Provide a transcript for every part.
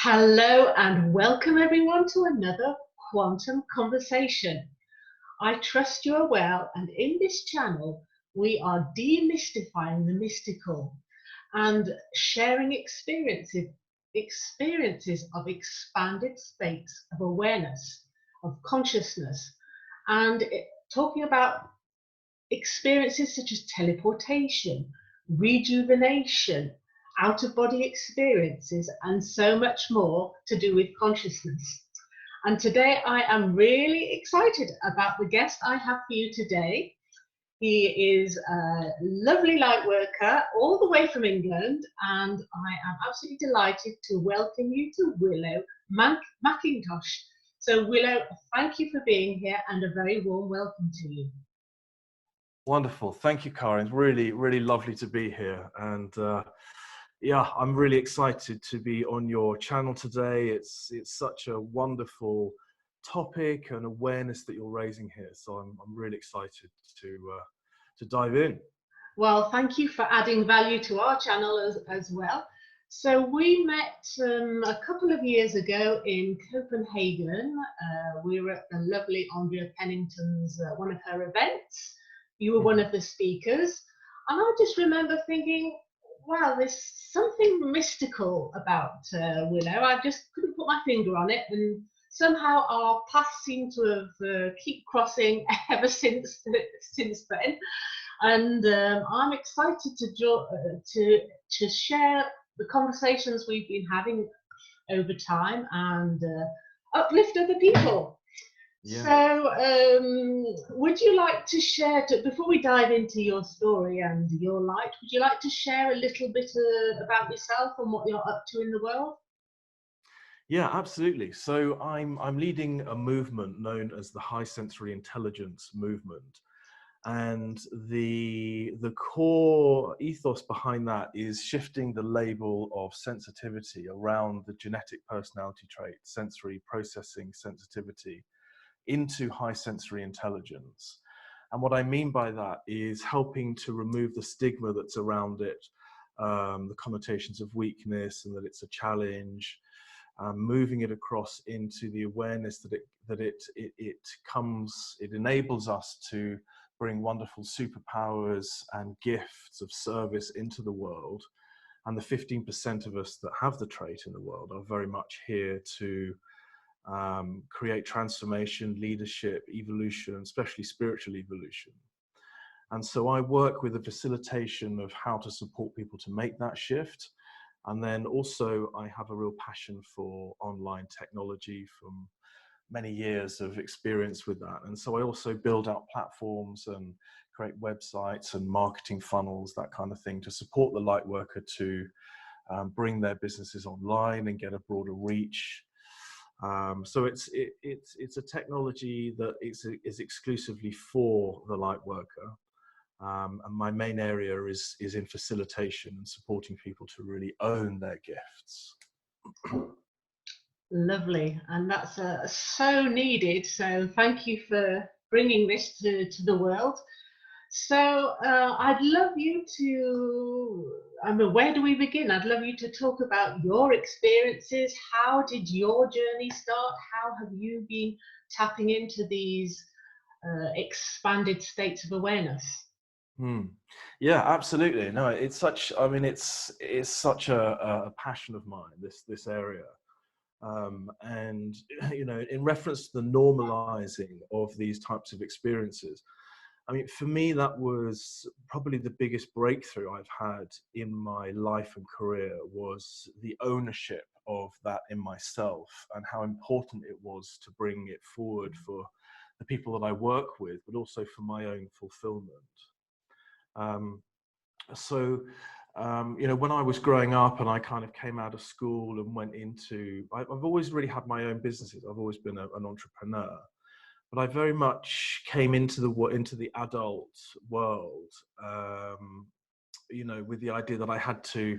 Hello and welcome everyone to another quantum conversation. I trust you are well, and in this channel we are demystifying the mystical and sharing experiences of expanded states of awareness, of consciousness, and talking about experiences such as teleportation, rejuvenation, out of body experiences, and so much more to do with consciousness. And today I am really excited about the guest I have for you today. He is a lovely light worker all the way from England, and I am absolutely delighted to welcome you to Willow McIntosh. So Willow, thank you for being here and a very warm welcome to you. Wonderful. Thank you, Karen. It's really lovely to be here. And yeah, I'm really excited to be on your channel today. It's such a wonderful topic and awareness that you're raising here. So I'm really excited to dive in. Well, thank you for adding value to our channel as well. So we met a couple of years ago in Copenhagen. We were at the lovely Andrea Pennington's, one of her events. You were one of the speakers. And I just remember thinking, wow, there's something mystical about Willow. I just couldn't put my finger on it. And somehow our paths seem to have keep crossing ever since then. And I'm excited to share the conversations we've been having over time and uplift other people. Yeah. So would you like to share, before we dive into your story and your light, would you like to share a little bit about yourself and what you're up to in the world? Yeah, absolutely. So I'm leading a movement known as the High Sensory Intelligence Movement. And the core ethos behind that is shifting the label of sensitivity around the genetic personality trait, sensory processing sensitivity, into high sensory intelligence. And what I mean by that is helping to remove the stigma that's around it, the connotations of weakness and that it's a challenge, moving it across into the awareness that it enables us to bring wonderful superpowers and gifts of service into the world. And the 15% of us that have the trait in the world are very much here to create transformation, leadership, evolution, especially spiritual evolution. And so I work with the facilitation of how to support people to make that shift. And then also I have a real passion for online technology from many years of experience with that. And so I also build out platforms and create websites and marketing funnels, that kind of thing, to support the light worker to bring their businesses online and get a broader reach. So it's a technology that is exclusively for the light worker. And my main area is in facilitation and supporting people to really own their gifts. Lovely, and that's so needed. So thank you for bringing this to the world. So I'd love you to, where do we begin? I'd love you to talk about your experiences. How did your journey start? How have you been tapping into these expanded states of awareness? Yeah, absolutely. No, it's such, it's such a passion of mine, this area. And, you know, in reference to the normalizing of these types of experiences, I mean, for me, that was probably the biggest breakthrough I've had in my life and career, was the ownership of that in myself and how important it was to bring it forward for the people that I work with, but also for my own fulfillment. You know, when I was growing up and I kind of came out of school and went into, I've always really had my own businesses. I've always been an entrepreneur, but I very much came into the adult world, you know, with the idea that I had to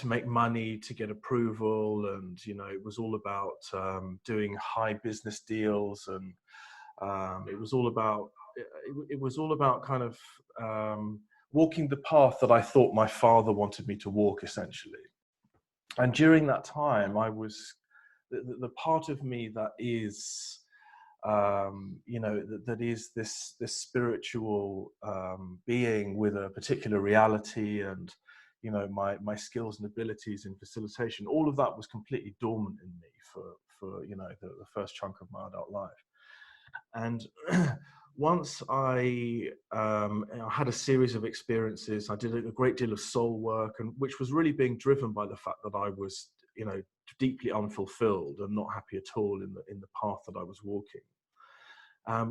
make money to get approval, and you know, it was all about doing high business deals, and it was all about kind of walking the path that I thought my father wanted me to walk, essentially. And during that time, I was the part of me that is, you know, that is this spiritual being with a particular reality, and you know, my skills and abilities in facilitation. All of that was completely dormant in me for you know, the first chunk of my adult life. And once I had a series of experiences, I did a great deal of soul work, and which was really being driven by the fact that I was, you know, deeply unfulfilled and not happy at all in the path that I was walking.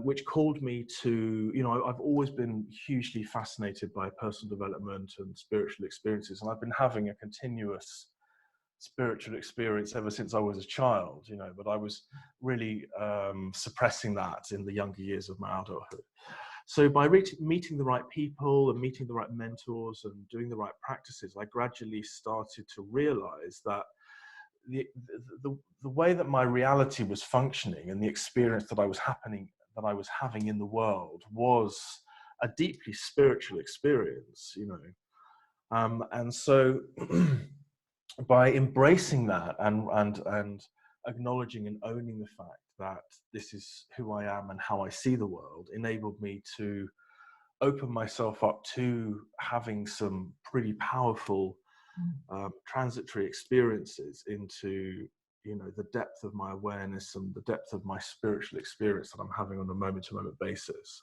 Which called me to, you know, I've always been hugely fascinated by personal development and spiritual experiences, and I've been having a continuous spiritual experience ever since I was a child, you know, but I was really suppressing that in the younger years of my adulthood. So by meeting the right people and meeting the right mentors and doing the right practices, I gradually started to realize that the way that my reality was functioning and the experience that I was having in the world was a deeply spiritual experience, you know. And so by embracing that and acknowledging and owning the fact that this is who I am and how I see the world, enabled me to open myself up to having some pretty powerful transitory experiences into, you know, the depth of my awareness and the depth of my spiritual experience that I'm having on a moment-to-moment basis.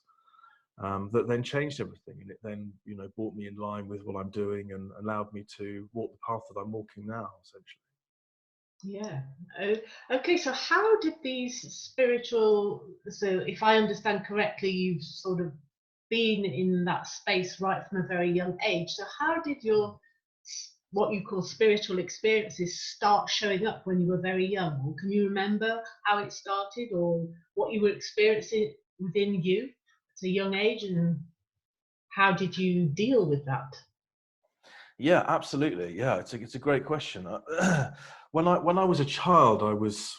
That then changed everything, and it then, you know, brought me in line with what I'm doing and allowed me to walk the path that I'm walking now, essentially. Yeah. Okay, so how did these spiritual, so if I understand correctly, you've sort of been in that space right from a very young age. So how did your, what you call spiritual experiences, start showing up when you were very young? Or can you remember how it started, or what you were experiencing within you at a young age, and how did you deal with that? Yeah, absolutely. Yeah, it's a great question. When I was a child, I was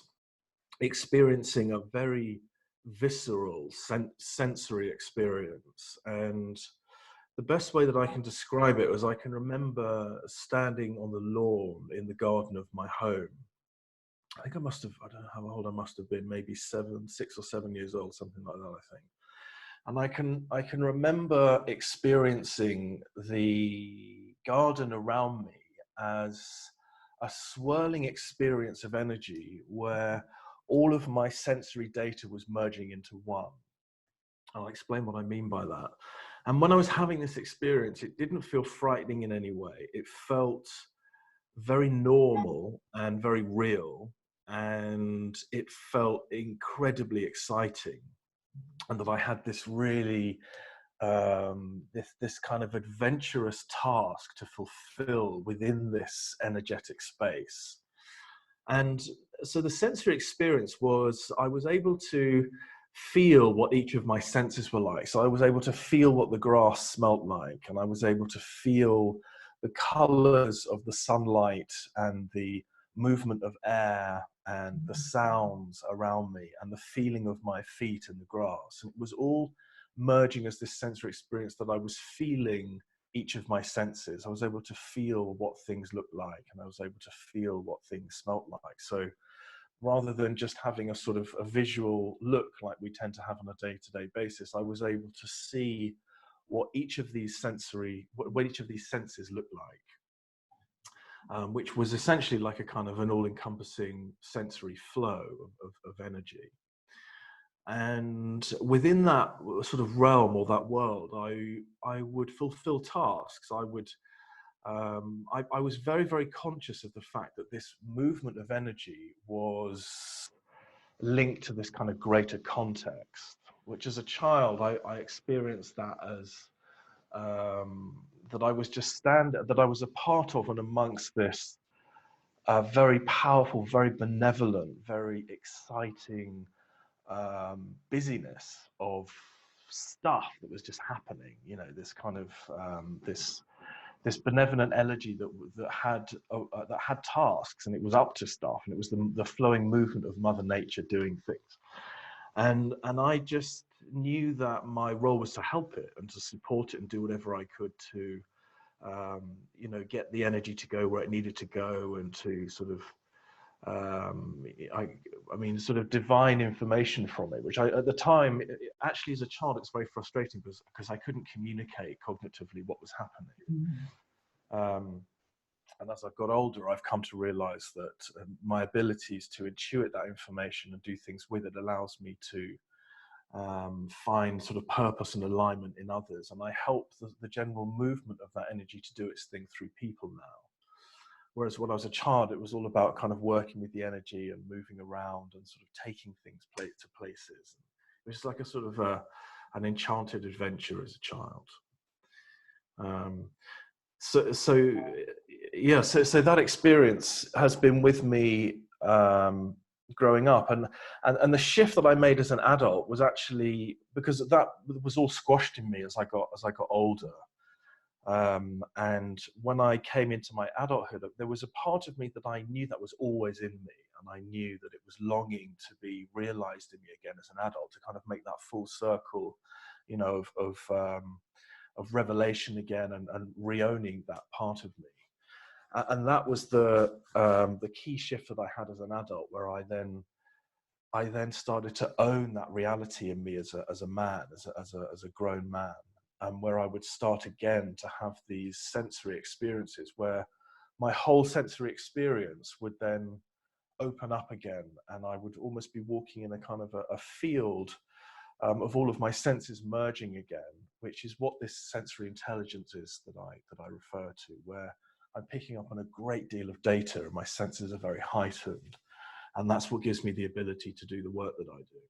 experiencing a very visceral sensory experience, and the best way that I can describe it was I can remember standing on the lawn in the garden of my home. I think I don't know how old I must have been, maybe 6 or 7 years old, something like that, I think. And I can remember experiencing the garden around me as a swirling experience of energy where all of my sensory data was merging into one. I'll explain what I mean by that. And when I was having this experience, it didn't feel frightening in any way. It felt very normal and very real, and it felt incredibly exciting. And that I had this really this kind of adventurous task to fulfill within this energetic space. And so the sensory experience was, I was able to feel what each of my senses were like. So I was able to feel what the grass smelt like, and I was able to feel the colors of the sunlight and the movement of air and the sounds around me and the feeling of my feet in the grass. And it was all merging as this sensory experience that I was feeling each of my senses. I was able to feel what things looked like, and I was able to feel what things smelt like. So rather than just having a sort of a visual look like we tend to have on a day-to-day basis, I was able to see what each of these what each of these senses looked like, which was essentially like a kind of an all-encompassing sensory flow of energy. And within that sort of realm or that world, I would fulfill tasks. I was very, very conscious of the fact that this movement of energy was linked to this kind of greater context, which as a child, I experienced that as that I was that I was a part of and amongst this very powerful, very benevolent, very exciting busyness of stuff that was just happening. You know, this kind of this benevolent energy that had tasks, and it was up to stuff, and it was the flowing movement of Mother Nature doing things. And I just knew that my role was to help it and to support it and do whatever I could to you know, get the energy to go where it needed to go, and to sort of, I mean, sort of divine information from it, which at the time, actually as a child, it's very frustrating because I couldn't communicate cognitively what was happening. And as I've got older, I've come to realize that my abilities to intuit that information and do things with it allows me to find sort of purpose and alignment in others. And I help the general movement of that energy to do its thing through people now. Whereas when I was a child, it was all about kind of working with the energy and moving around and sort of taking things to places. It was like a sort of an enchanted adventure as a child. So that experience has been with me growing up, and the shift that I made as an adult was actually because that was all squashed in me as I got older. And when I came into my adulthood, there was a part of me that I knew that was always in me, and I knew that it was longing to be realized in me again as an adult, to kind of make that full circle, you know, of revelation again, and re-owning that part of me. And that was the key shift that I had as an adult, where I then started to own that reality in me as a man, as a grown man. Where I would start again to have these sensory experiences, where my whole sensory experience would then open up again, and I would almost be walking in a kind of a field of all of my senses merging again, which is what this sensory intelligence is that I refer to, where I'm picking up on a great deal of data and my senses are very heightened, and that's what gives me the ability to do the work that I do.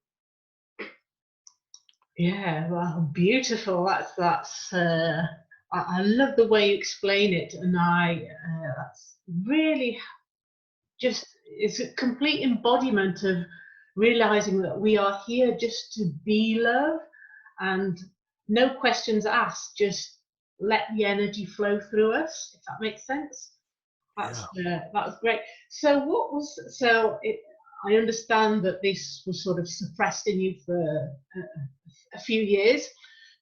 Yeah, well, beautiful. That's. I love the way you explain it, and that's really just, it's a complete embodiment of realizing that we are here just to be love, and no questions asked. Just let the energy flow through us. If that makes sense. That's great. So I understand that this was sort of suppressed in you for a few years.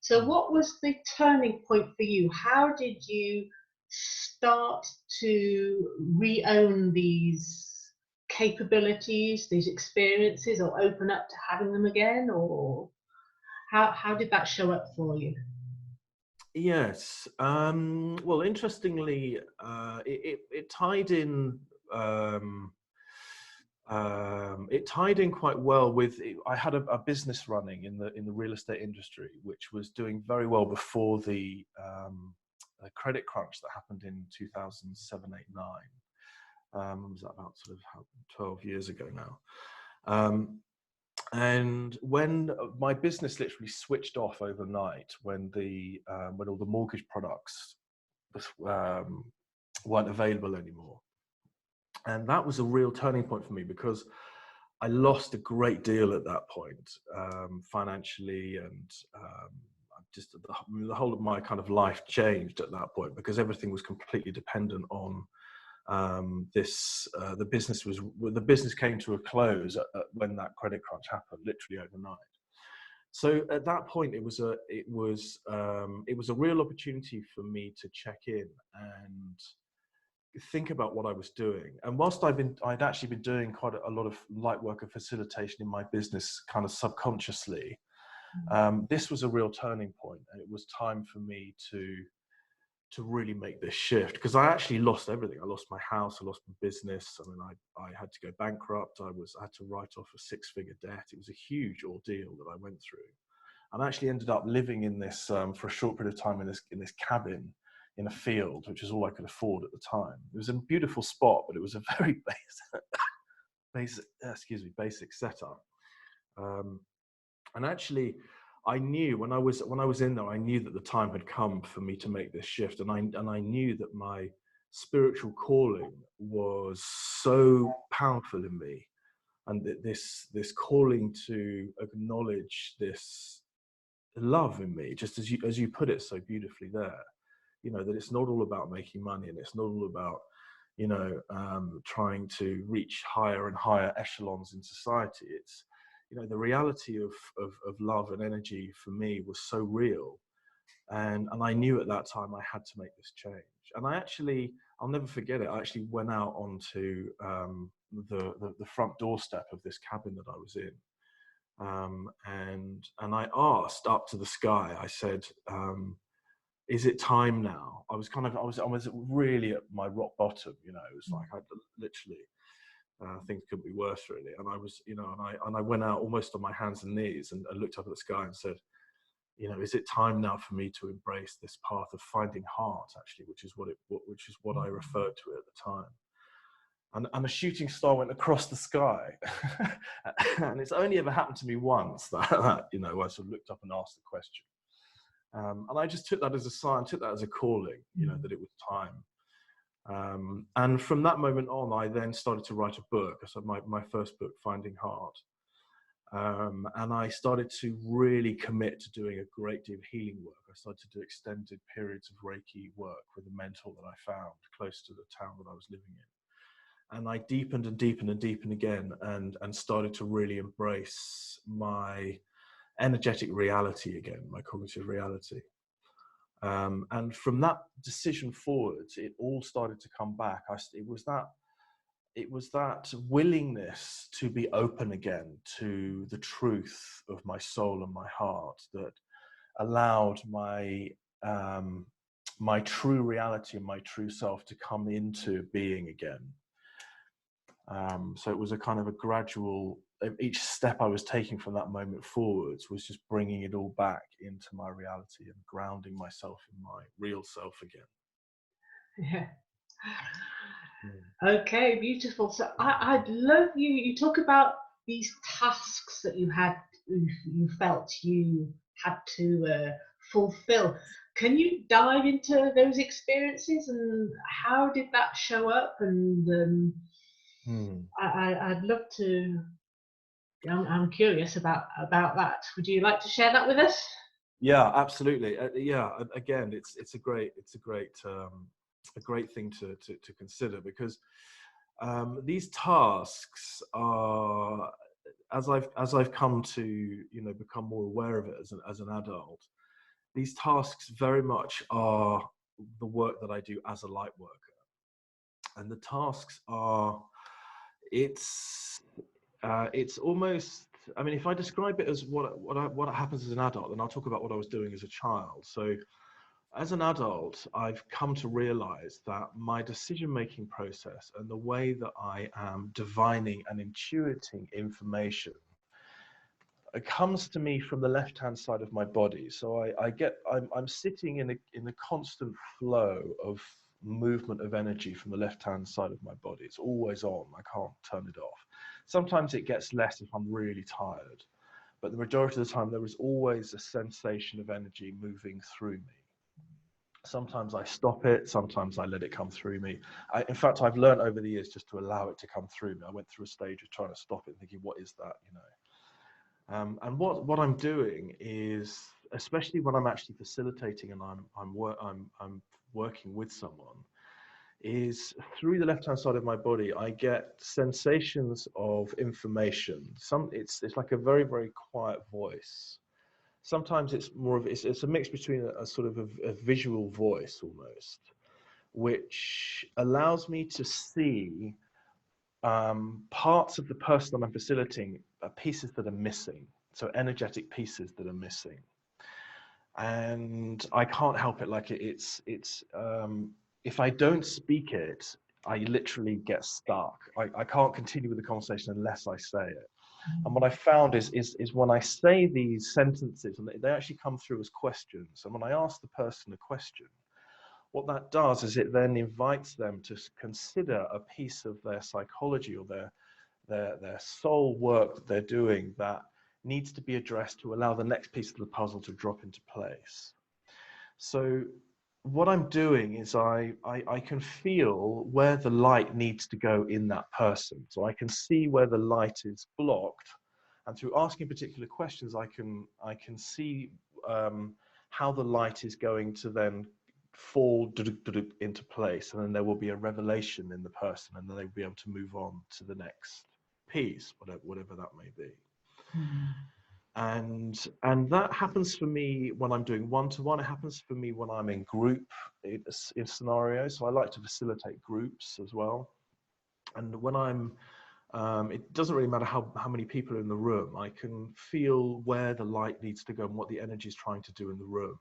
So what was the turning point for you? How did you start to re-own these capabilities, these experiences, or open up to having them again? Or how did that show up for you? Yes. Well, interestingly, it tied in. It tied in quite well with. I had a business running in the real estate industry, which was doing very well before the credit crunch that happened in 2007, 8, 9. Was that about sort of 12 years ago now? And when my business literally switched off overnight, when all the mortgage products weren't available anymore, and that was a real turning point for me, because I lost a great deal at that point, financially, and just the whole of my kind of life changed at that point, because everything was completely dependent on the business came to a close when that credit crunch happened, literally overnight. So at that point, it was a real opportunity for me to check in and think about what I was doing. And whilst I'd actually been doing quite a lot of light work and facilitation in my business, kind of subconsciously, this was a real turning point, and it was time for me to really make this shift, because I actually lost everything. I lost my house, I lost my business. I mean, I had to go bankrupt. I had to write off a 6-figure debt. It was a huge ordeal that I went through, and I actually ended up living in this for a short period of time in this cabin in a field, which is all I could afford at the time. It was a beautiful spot, but it was a very basic setup. And actually, I knew when I was in there, I knew that the time had come for me to make this shift, and I knew that my spiritual calling was so powerful in me, and that this calling to acknowledge this love in me, just as you put it so beautifully there, you know, that it's not all about making money, and it's not all about, you know, trying to reach higher and higher echelons in society. It's, you know, the reality of love and energy for me was so real And I knew at that time I had to make this change. And I'll never forget it. I actually went out onto the front doorstep of this cabin that I was in. And I asked up to the sky, I said, is it time now? I was really at my rock bottom, you know. It was like I literally things couldn't be worse, really. And I was, you know, and I went out almost on my hands and knees and looked up at the sky and said, you know, is it time now for me to embrace this path of finding heart, actually, which is what I referred to it at the time. And a shooting star went across the sky. And it's only ever happened to me once that you know, I sort of looked up and asked the question. And I just took that as a sign, took that as a calling, you know, that it was time. And from that moment on, I then started to write a book. I said my first book, Finding Heart. And I started to really commit to doing a great deal of healing work. I started to do extended periods of Reiki work with a mentor that I found close to the town that I was living in. And I deepened and deepened and deepened again, and started to really embrace my energetic reality again, my cognitive reality. And from that decision forwards, it all started to come back. It was that willingness to be open again to the truth of my soul and my heart that allowed my my true reality and my true self to come into being again. So it was a kind of a gradual, each step I was taking from that moment forwards was just bringing it all back into my reality and grounding myself in my real self again. Yeah. Okay, beautiful. So I'd love you talk about these tasks that you felt you had to fulfill. Can you dive into those experiences and how did that show up? And I'd love to. I'm curious about that. Would you like to share that with us? Yeah, absolutely. Yeah, again, it's a great thing to consider, because these tasks are, as I've come to, you know, become more aware of it as an adult, these tasks very much are the work that I do as a light worker. And the tasks are, it's almost, I mean, if I describe it as what happens as an adult, then I'll talk about what I was doing as a child. So as an adult, I've come to realize that my decision-making process and the way that I am divining and intuiting information, it comes to me from the left-hand side of my body. So I'm sitting in a constant flow of movement of energy from the left-hand side of my body. It's always on. I can't turn it off. Sometimes it gets less if I'm really tired, but the majority of the time there is always a sensation of energy moving through me. Sometimes I stop it, sometimes I let it come through me. In fact, I've learned over the years just to allow it to come through me. I went through a stage of trying to stop it, thinking, what is that, you know? And what I'm doing is, especially when I'm actually facilitating and I'm working with someone, is through the left-hand side of my body, I get sensations of information. It's like a very, very quiet voice. Sometimes it's more of, it's a mix between a sort of a visual voice almost, which allows me to see parts of the person that I'm facilitating, pieces that are missing. So energetic pieces that are missing. And I can't help it. Like it's if I don't speak it, I literally get stuck. I can't continue with the conversation unless I say it. And what I found is when I say these sentences, and they actually come through as questions, and when I ask the person a question, what that does is it then invites them to consider a piece of their psychology or their soul work that they're doing that needs to be addressed to allow the next piece of the puzzle to drop into place. So what I'm doing is I can feel where the light needs to go in that person. So I can see where the light is blocked, and through asking particular questions, I can see how the light is going to then fall into place, and then there will be a revelation in the person, and then they'll be able to move on to the next piece, whatever that may be. And that happens for me when I'm doing one-to-one. It happens for me when I'm in group in scenarios. So I like to facilitate groups as well. And when I'm it doesn't really matter how many people are in the room. I can feel where the light needs to go and what the energy is trying to do in the room.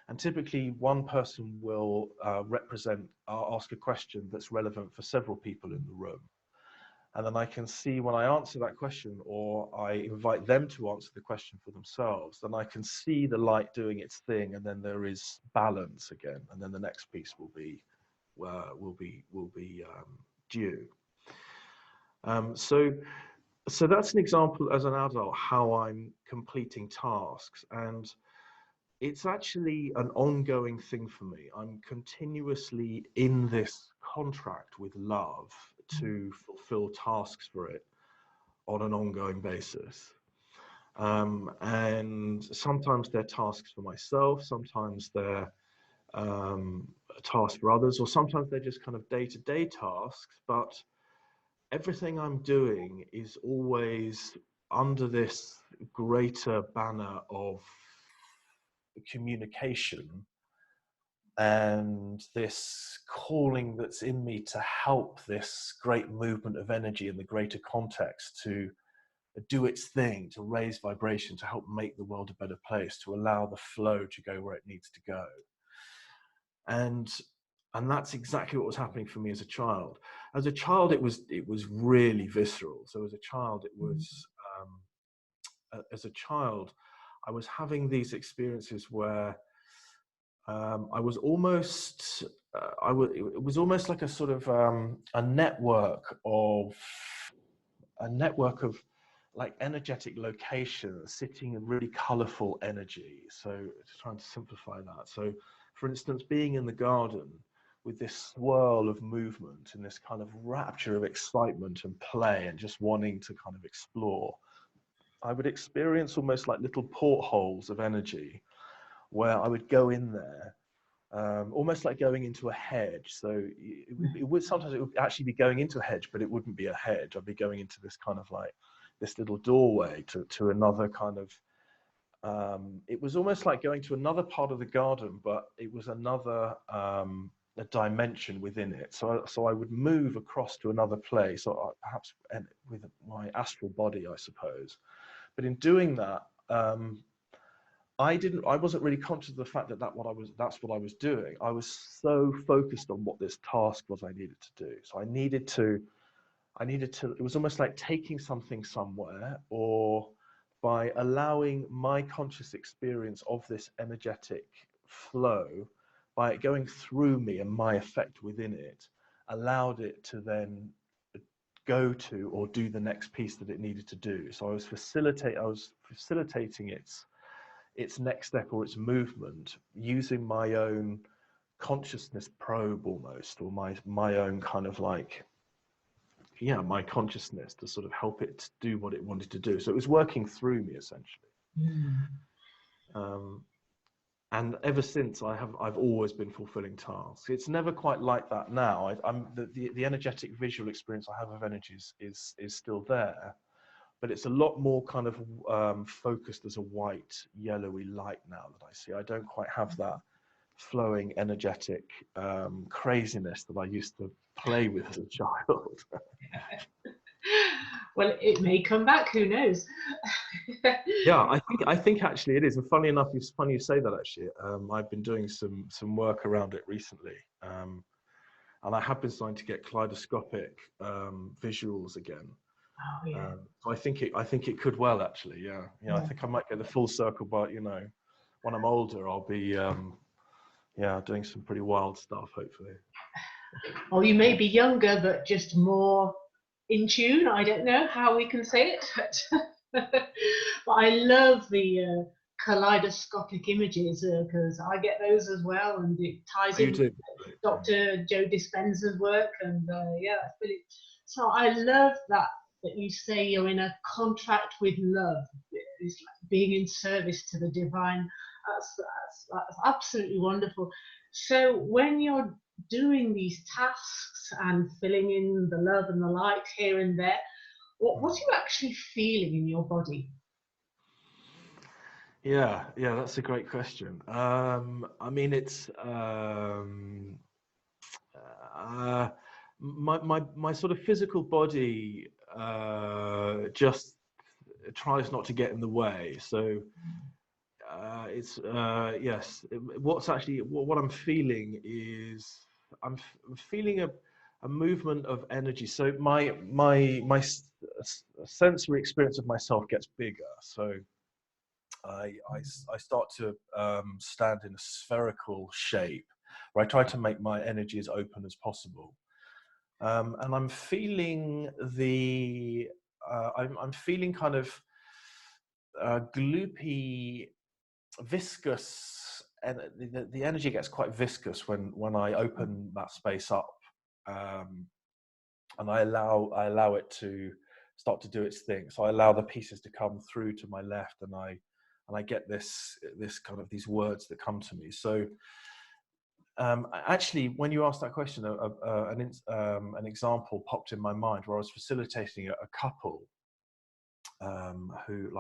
And typically one person will ask a question that's relevant for several people in the room. And then I can see when I answer that question, or I invite them to answer the question for themselves, then I can see the light doing its thing, and then there is balance again, and then the next piece will be due. So that's an example as an adult how I'm completing tasks, and it's actually an ongoing thing for me. I'm continuously in this contract with love to fulfill tasks for it on an ongoing basis. And sometimes they're tasks for myself, sometimes they're tasks for others, or sometimes they're just kind of day-to-day tasks, but everything I'm doing is always under this greater banner of communication and this calling that's in me to help this great movement of energy in the greater context to do its thing, to raise vibration, to help make the world a better place, to allow the flow to go where it needs to go. And that's exactly what was happening for me as a child. As a child, it was really visceral. So as a child, it was as a child, I was having these experiences where I was almost, it was almost like a sort of a network of like energetic locations sitting in really colorful energy. So trying to simplify that. So for instance, being in the garden with this swirl of movement and this kind of rapture of excitement and play and just wanting to kind of explore, I would experience almost like little portholes of energy where I would go in there, almost like going into a hedge. So it would sometimes it would actually be going into a hedge, but it wouldn't be a hedge. I'd be going into this kind of like this little doorway to another kind of. It was almost like going to another part of the garden, but it was another a dimension within it. So I would move across to another place, or perhaps with my astral body, I suppose. But in doing that, I wasn't really conscious of the fact that that's what I was doing. I was so focused on what this task was I needed to do. So I needed to, it was almost like taking something somewhere, or by allowing my conscious experience of this energetic flow, by it going through me and my effect within it, allowed it to then go to or do the next piece that it needed to do. So I was facilitating its next step or its movement using my own consciousness probe almost, or my own kind of like, yeah, my consciousness to sort of help it do what it wanted to do. So it was working through me essentially. And ever since I've always been fulfilling tasks. It's never quite like that now. I'm the energetic visual experience I have of energies is still there, but it's a lot more kind of focused as a white, yellowy light now that I see. I don't quite have that flowing, energetic craziness that I used to play with as a child. Well, it may come back, who knows? Yeah, I think actually it is. And funny enough, it's funny you say that actually. I've been doing some work around it recently. And I have been starting to get kaleidoscopic visuals again. Oh, yeah. So I think it could well actually, yeah. I think I might get the full circle, but when I'm older, I'll be doing some pretty wild stuff, hopefully. Or you may be younger, but just more in tune. I don't know how we can say it, but I love the kaleidoscopic images because I get those as well, and it ties in with Dr. Joe Dispenza's work, and yeah, that's brilliant. So I love that you say you're in a contract with love. It's like being in service to the divine. That's absolutely wonderful. So when you're doing these tasks and filling in the love and the light here and there, what are you actually feeling in your body? Yeah, that's a great question. I mean, it's uh, my sort of physical body just tries not to get in the way. So it's yes. What's actually what I'm feeling is I'm feeling a movement of energy. So sensory experience of myself gets bigger. So I start to stand in a spherical shape, where I try to make my energy as open as possible. And I'm feeling I'm feeling kind of gloopy, viscous, and the energy gets quite viscous when I open that space up, um, and I allow it to start to do its thing. So I allow the pieces to come through to my left, and I get this kind of these words that come to me. So actually, when you asked that question, an example popped in my mind where I was facilitating a couple who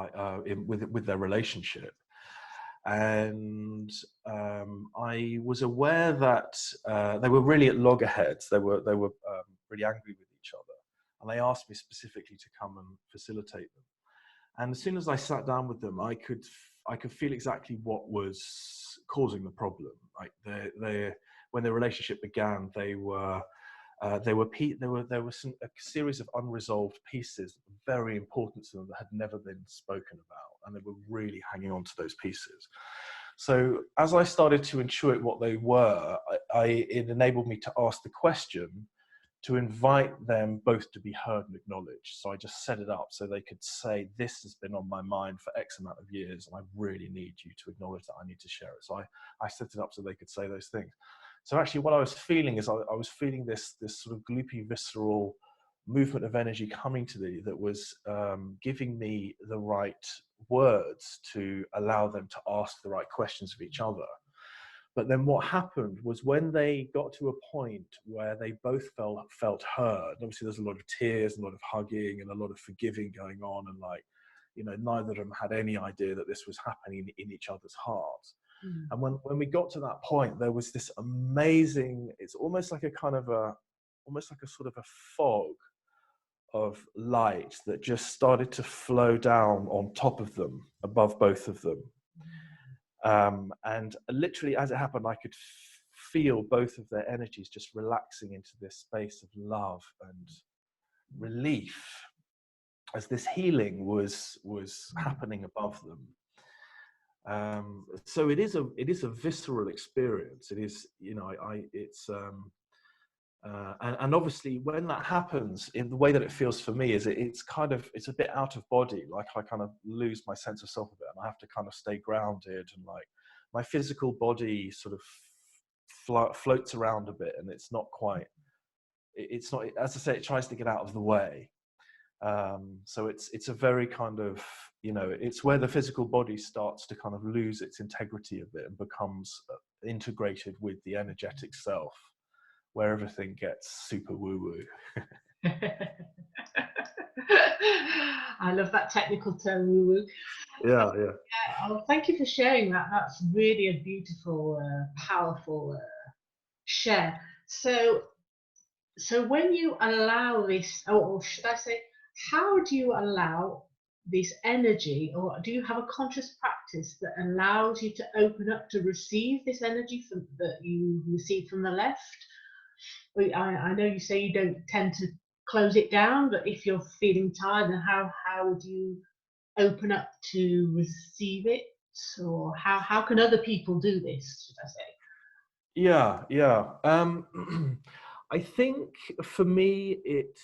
with their relationship, and I was aware that they were really at loggerheads. They were really angry with each other, and they asked me specifically to come and facilitate them. And as soon as I sat down with them, I could feel exactly what was causing the problem. Like they when their relationship began, there were a series of unresolved pieces very important to them that had never been spoken about, and they were really hanging on to those pieces. So as I started to intuit what they were, it enabled me to ask the question to invite them both to be heard and acknowledged. So I just set it up so they could say, this has been on my mind for X amount of years, and I really need you to acknowledge that. I need to share it. So I set it up so they could say those things. So actually what I was feeling is I was feeling this sort of gloopy, visceral movement of energy coming to me that was giving me the right words to allow them to ask the right questions of each other. But then what happened was when they got to a point where they both felt heard, obviously there's a lot of tears, a lot of hugging, and a lot of forgiving going on, and neither of them had any idea that this was happening in each other's hearts. Mm. And when we got to that point, there was this amazing, it's almost like almost like a sort of a fog of light that just started to flow down on top of them, above both of them. And literally as it happened, I could feel both of their energies just relaxing into this space of love and relief as this healing was happening above them. So it is a visceral experience. It is, it's and obviously when that happens, in the way that it feels for me is it's a bit out of body. Like I kind of lose my sense of self a bit, and I have to kind of stay grounded, and like my physical body sort of floats around a bit, and it's not, as I say, it tries to get out of the way. So it's a very kind of, it's where the physical body starts to kind of lose its integrity a bit and becomes integrated with the energetic self, where everything gets super woo-woo. I love that technical term, woo-woo. Yeah. Oh, thank you for sharing that. That's really a beautiful, powerful share. So when you allow this, or should I say, how do you allow this energy, or do you have a conscious practice that allows you to open up to receive this energy that you receive from the left? I know you say you don't tend to close it down, but if you're feeling tired, then how would you open up to receive it? Or how can other people do this, should I say? Yeah. I think for me, it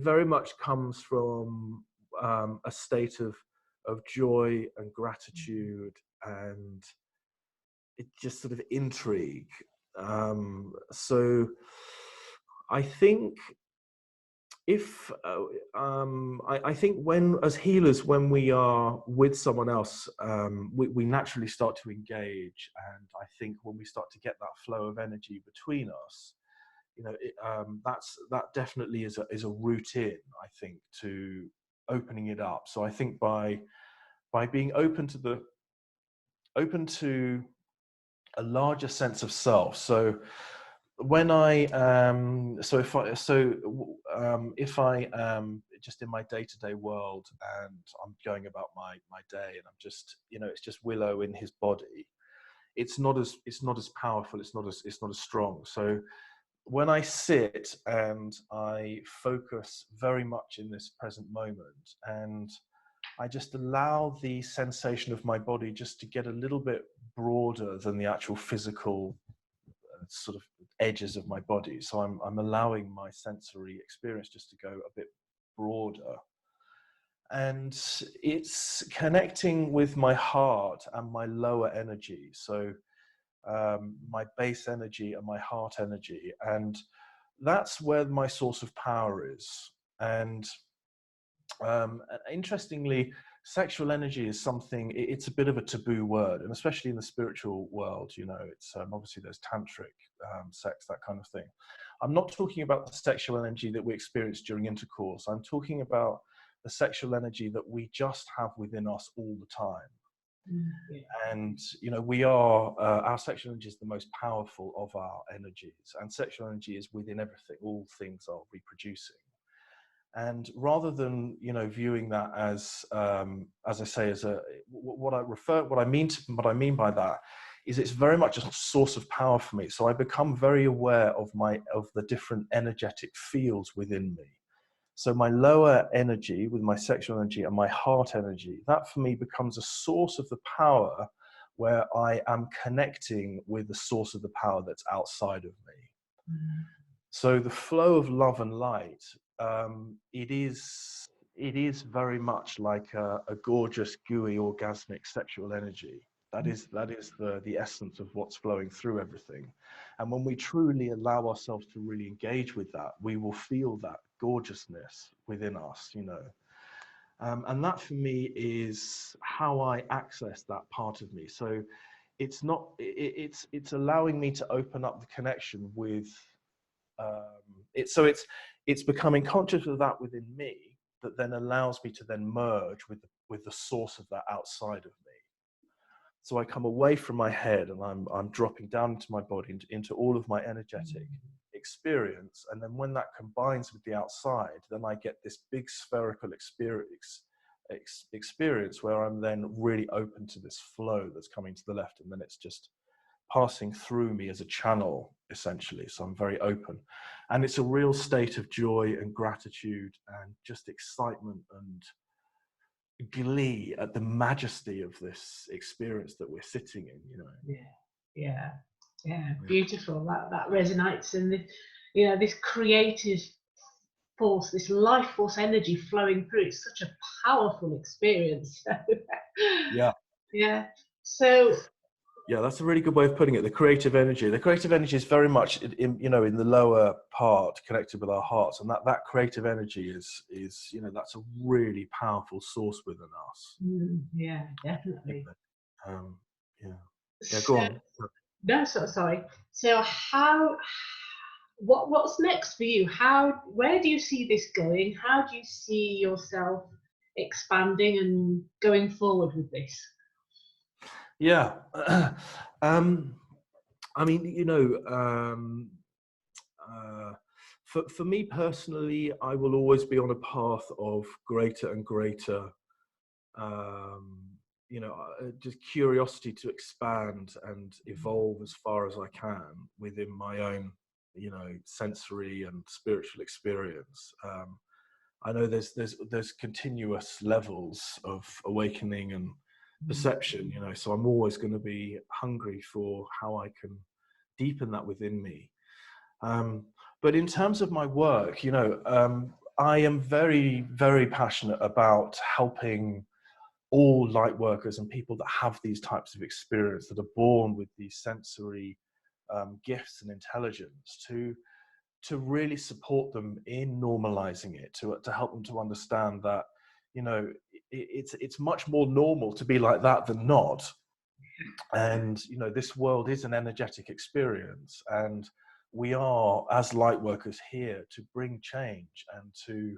very much comes from a state of joy and gratitude, and it just sort of intrigue. So I think if I think when as healers, when we are with someone else, we naturally start to engage, and I think when we start to get that flow of energy between us, that definitely is a route in, I think, to opening it up. So I think by by being open to a larger sense of self. So when I if I am just in my day-to-day world and I'm going about my day and I'm just, it's just Willow in his body, it's not as powerful, it's not as strong. So when I sit and I focus very much in this present moment, and I just allow the sensation of my body just to get a little bit broader than the actual physical sort of edges of my body. So I'm allowing my sensory experience just to go a bit broader. And it's connecting with my heart and my lower energy. So my base energy and my heart energy. And that's where my source of power is. And interestingly, sexual energy is something, it's a bit of a taboo word, and especially in the spiritual world, it's obviously there's tantric sex, that kind of thing. I'm not talking about the sexual energy that we experience during intercourse. I'm talking about the sexual energy that we just have within us all the time. Yeah. And we are our sexual energy is the most powerful of our energies, and sexual energy is within everything. All things are reproducing. And rather than viewing that as I say, as what I mean by that is it's very much a source of power for me. So I become very aware of the different energetic fields within me. So my lower energy with my sexual energy and my heart energy, that for me becomes a source of the power where I am connecting with the source of the power that's outside of me. Mm. So the flow of love and light, it is very much like a gorgeous, gooey, orgasmic sexual energy. That is the essence of what's flowing through everything. And when we truly allow ourselves to really engage with that, we will feel that gorgeousness within us, and that for me is how I access that part of me. So it's not, it's allowing me to open up the connection with, it's becoming conscious of that within me that then allows me to then merge with the source of that outside of me. So I come away from my head and I'm dropping down into my body, into all of my energetic experience. And then when that combines with the outside, then I get this big spherical experience where I'm then really open to this flow that's coming to the left. And then it's just passing through me as a channel, essentially. So I'm very open. And it's a real state of joy and gratitude and just excitement and glee at the majesty of this experience that we're sitting in. Yeah, beautiful. That resonates, and this creative force, this life force energy flowing through. It's such a powerful experience. Yeah. So yeah, that's a really good way of putting it. The creative energy is very much in the lower part, connected with our hearts, and that creative energy is that's a really powerful source within us. Yeah, definitely. Go on. No, sorry. So what's next for you? Where do you see this going? How do you see yourself expanding and going forward with this? Yeah. I mean, for me personally, I will always be on a path of greater and greater, just curiosity to expand and evolve as far as I can within my own, sensory and spiritual experience. I know there's continuous levels of awakening and perception, so I'm always going to be hungry for how I can deepen that within me. But in terms of my work, I am very, very passionate about helping all light workers and people that have these types of experience, that are born with these sensory gifts and intelligence, to really support them in normalizing it, to help them to understand that, it's much more normal to be like that than not. And, this world is an energetic experience, and we are, as light workers, here to bring change and to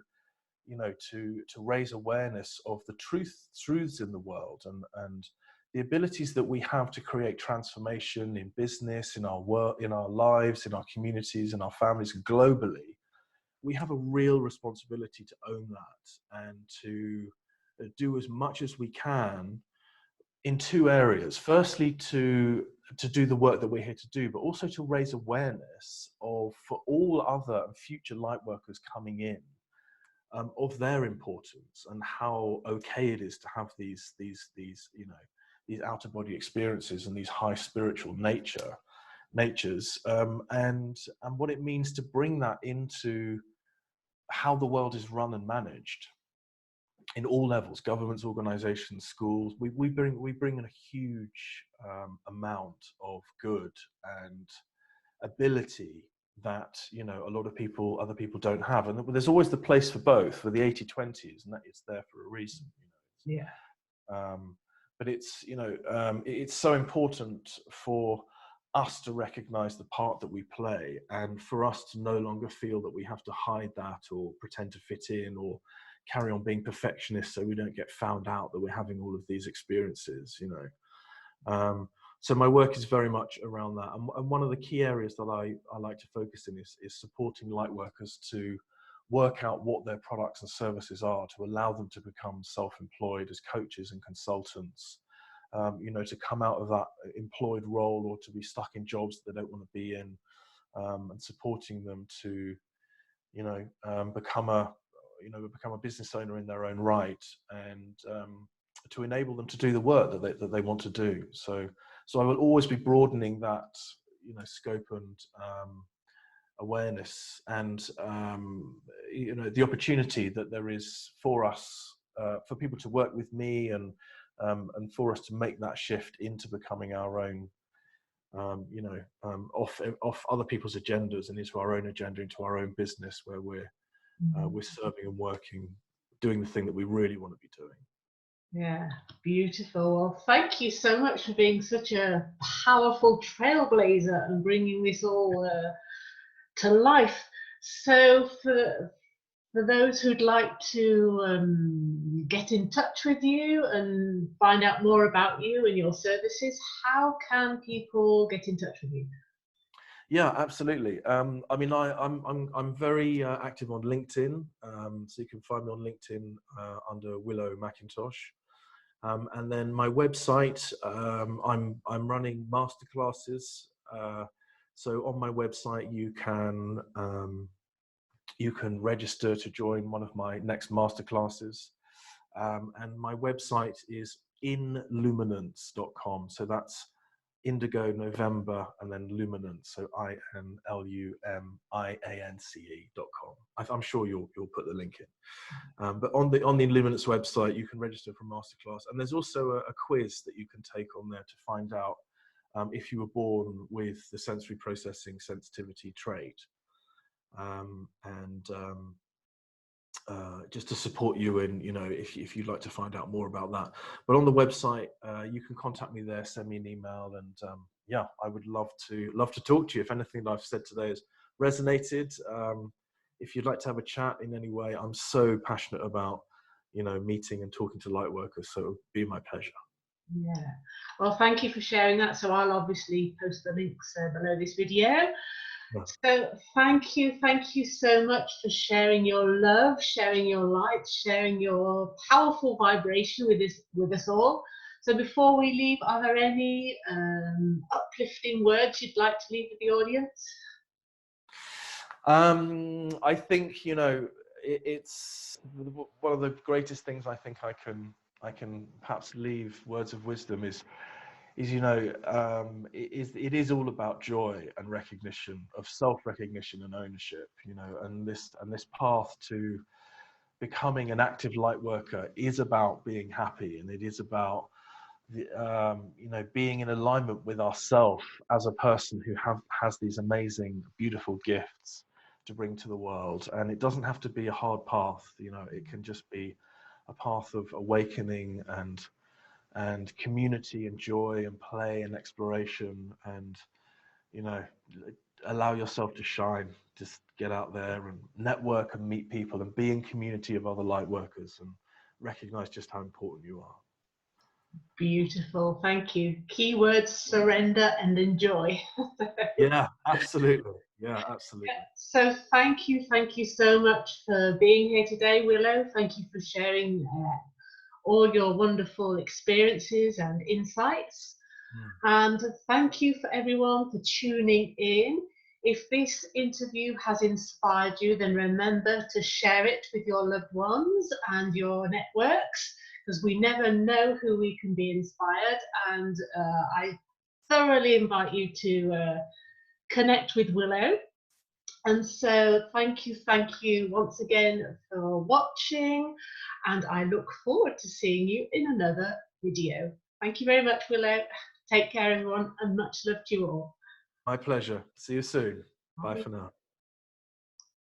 to raise awareness of the truths in the world, and the abilities that we have to create transformation in business, in our work, in our lives, in our communities, in our families, globally. We have a real responsibility to own that and to do as much as we can in two areas. Firstly, to do the work that we're here to do, but also to raise awareness for all other and future light workers coming in, of their importance and how okay it is to have these outer body experiences and these high spiritual natures, and what it means to bring that into how the world is run and managed in all levels, governments, organizations, schools. We bring in a huge amount of good and ability that a lot of other people don't have, and there's always the place for both, for the 80/20s, and that it's there for a reason. Yeah. But it's it's so important for us to recognize the part that we play, and for us to no longer feel that we have to hide that or pretend to fit in or carry on being perfectionists so we don't get found out that we're having all of these experiences. So my work is very much around that, and one of the key areas that I like to focus in is supporting light workers to work out what their products and services are, to allow them to become self-employed as coaches and consultants, to come out of that employed role or to be stuck in jobs that they don't want to be in, and supporting them to become a business owner in their own right, and to enable them to do the work that they want to do. So I will always be broadening that scope and awareness, and the opportunity that there is for us, for people to work with me, and for us to make that shift into becoming our own, off other people's agendas and into our own agenda, into our own business, where we're serving and working, doing the thing that we really want to be doing. Yeah, beautiful. Well, thank you so much for being such a powerful trailblazer and bringing this all to life. So for those who'd like to get in touch with you and find out more about you and your services, how can people get in touch with you? Yeah, absolutely. I mean, I'm very active on LinkedIn, so you can find me on LinkedIn under Willow McIntosh. And then my website, I'm running masterclasses. So on my website, you can register to join one of my next masterclasses. And my website is inluminance.com. So that's Indigo November and then Luminance, so INLUMIANCE.com. I'm sure you'll put the link in. But on the Luminance website, you can register for a masterclass, and there's also a quiz that you can take on there to find out if you were born with the sensory processing sensitivity trait, just to support you in, if you'd like to find out more about that. But on the website, you can contact me there, send me an email, and yeah, I would love to talk to you. If anything that I've said today has resonated, if you'd like to have a chat in any way, I'm so passionate about meeting and talking to light workers, so it would be my pleasure. Yeah, well, thank you for sharing that. So I'll obviously post the links below this video. Yeah. So thank you so much for sharing your love, sharing your light, sharing your powerful vibration with us all. So before we leave, are there any uplifting words you'd like to leave with the audience? I think it's one of the greatest things I think I can perhaps leave words of wisdom is it is all about joy and recognition, of self-recognition and ownership, and this path to becoming an active light worker is about being happy, and it is about being in alignment with ourself as a person who has these amazing, beautiful gifts to bring to the world. And it doesn't have to be a hard path, it can just be a path of awakening and community and joy and play and exploration, and allow yourself to shine, just get out there and network and meet people and be in community of other light workers and recognize just how important you are. Beautiful, thank you. Keywords: surrender and enjoy. Yeah, absolutely. Yeah, absolutely. So thank you so much for being here today, Willow. Thank you for sharing all your wonderful experiences and insights. And thank you for everyone for tuning in. If this interview has inspired you, then remember to share it with your loved ones and your networks, because we never know who we can be inspired. And I thoroughly invite you to connect with Willow. And so thank you once again for watching, and I look forward to seeing you in another video. Thank you very much, Willow. Take care, everyone, and much love to you all. My pleasure. See you soon. Bye Bye. for now.